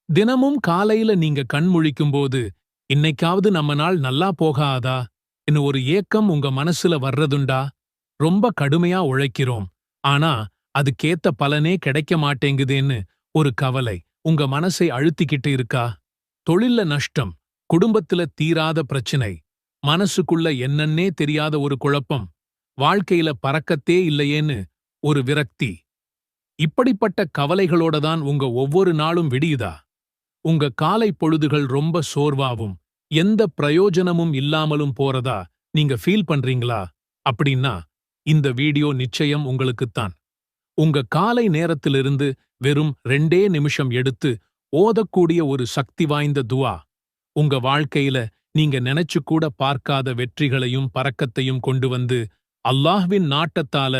தினமும் காலையில நீங்க கண் முழிக்கும்போது, இன்னைக்காவது நம்ம நாள் நல்லா போகாதா? ன்னு ஒரு ஏக்கம் உங்க மனசுல வர்றதுண்டா? ரொம்ப கடுமையா உழைக்கிறோம். ஆனா, அதுக்கேத்த பலனே கிடைக்க மாட்டேங்குதேன்னு ஒரு கவலை உங்க மனசை அழுத்திக்கிட்டு இருக்கா? தொழில்ல நஷ்டம், குடும்பத்துல தீராத பிரச்சனை, மனசுக்குள்ள என்னன்னே தெரியாத ஒரு குழப்பம், வாழ்க்கையில பறக்கத்தே இல்லையேன்னு ஒரு விரக்தி. இப்படிப்பட்ட கவலைகளோட தான் உங்க ஒவ்வொரு நாளும் விடியுதா? உங்க காலை பொழுதுகள் ரொம்ப சோர்வாவும் எந்த பிரயோஜனமும் இல்லாமலும் போறதா நீங்க ஃபீல் பண்றீங்களா? அப்படின்னா இந்த வீடியோ நிச்சயம் உங்களுக்குத்தான். உங்க காலை நேரத்திலிருந்து வெறும் 2 நிமிஷம் எடுத்து ஓதக்கூடிய ஒரு சக்தி வாய்ந்த துவா உங்க வாழ்க்கையில நீங்க நினைச்சு கூட பார்க்காத வெற்றிகளையும் பறக்கத்தையும் கொண்டு வந்து அல்லாஹ்வின் நாட்டத்தால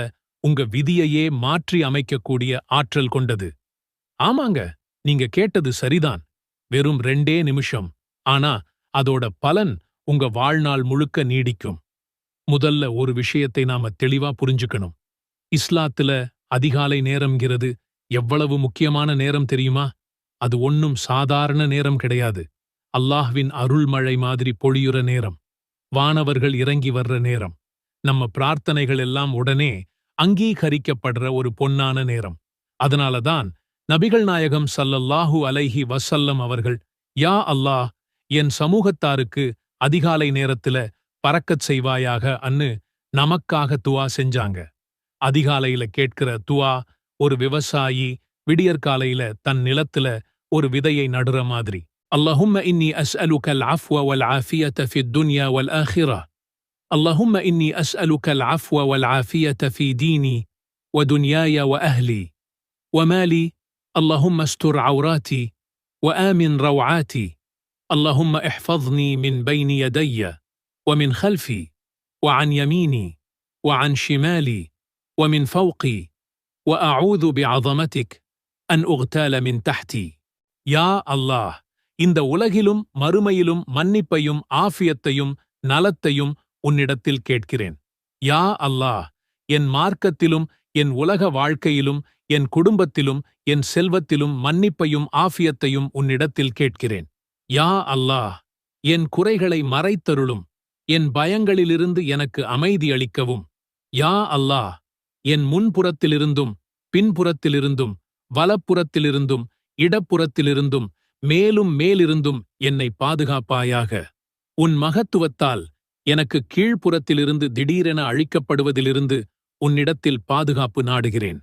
உங்க விதியையே மாற்றி அமைக்கக்கூடிய ஆற்றல் கொண்டது. ஆமாங்க, நீங்க கேட்டது சரிதான். வெறும் 2 நிமிஷம். ஆனா அதோட பலன் உங்க வாழ்நாள் முழுக்க நீடிக்கும். முதல்ல ஒரு விஷயத்தை நாம தெளிவா புரிஞ்சுக்கணும். இஸ்லாத்துல அதிகாலை நேரம்ங்கிறது எவ்வளவு முக்கியமான நேரம் தெரியுமா? அது ஒண்ணும் சாதாரண நேரம் கிடையாது. அல்லாஹ்வின் அருள்மழை மாதிரி பொழியுற நேரம். வானவர்கள் இறங்கி வர்ற நேரம். நம்ம பிரார்த்தனைகள் எல்லாம் உடனே அங்கீகரிக்கப்படுற ஒரு பொன்னான நேரம். அதனாலதான் நபிகள் நாயகம் ஸல்லல்லாஹு அலைஹி வஸல்லம் அவர்கள், யா அல்லாஹ், என் சமூகத்தாருக்கு அதிகாலை நேரத்துல பரக்கத் செய்வாயாக அன்னு நமக்காக துஆ செஞ்சாங்க. அதிகாலையில கேட்கிற துஆ ஒரு விவசாயி விடியற்காலையில தன் நிலத்துல ஒரு விதையை நடுற மாதிரி. اللهم إني أسألك العفو والعافية في الدنيا والآخرة. اللهم إني أسألك العفو والعافية في ديني ودنياي وأهلي ومالي. اللهم استر عوراتي وآمن روعاتي. اللهم احفظني من بين يدي ومن خلفي وعن يميني وعن شمالي ومن فوقي وأعوذ بعظمتك أن أغتال من تحتي. يا الله, இந்த உலகிலும் மறுமையிலும் மன்னிப்பையும் ஆஃபியத்தையும் நலத்தையும் உன்னிடத்தில் கேட்கிறேன். யா அல்லாஹ், என் மார்க்கத்திலும் என் உலக வாழ்க்கையிலும் என் குடும்பத்திலும் என் செல்வத்திலும் மன்னிப்பையும் ஆஃபியத்தையும் உன்னிடத்தில் கேட்கிறேன். யா அல்லாஹ், என் குறைகளை மறைத்தருளும். என் பயங்களிலிருந்து எனக்கு அமைதி அளிக்கவும். யா அல்லாஹ், என் முன்புறத்திலிருந்தும் பின்புறத்திலிருந்தும் வலப்புறத்திலிருந்தும் இடப்புறத்திலிருந்தும் மேலும் மேலிருந்தும் என்னை பாதுகாப்பாயாக. உன் மகத்துவத்தால் எனக்கு கீழ்ப்புறத்திலிருந்து திடீரென அழிக்கப்படுவதிலிருந்து உன்னிடத்தில் பாதுகாப்பு நாடுகிறேன்.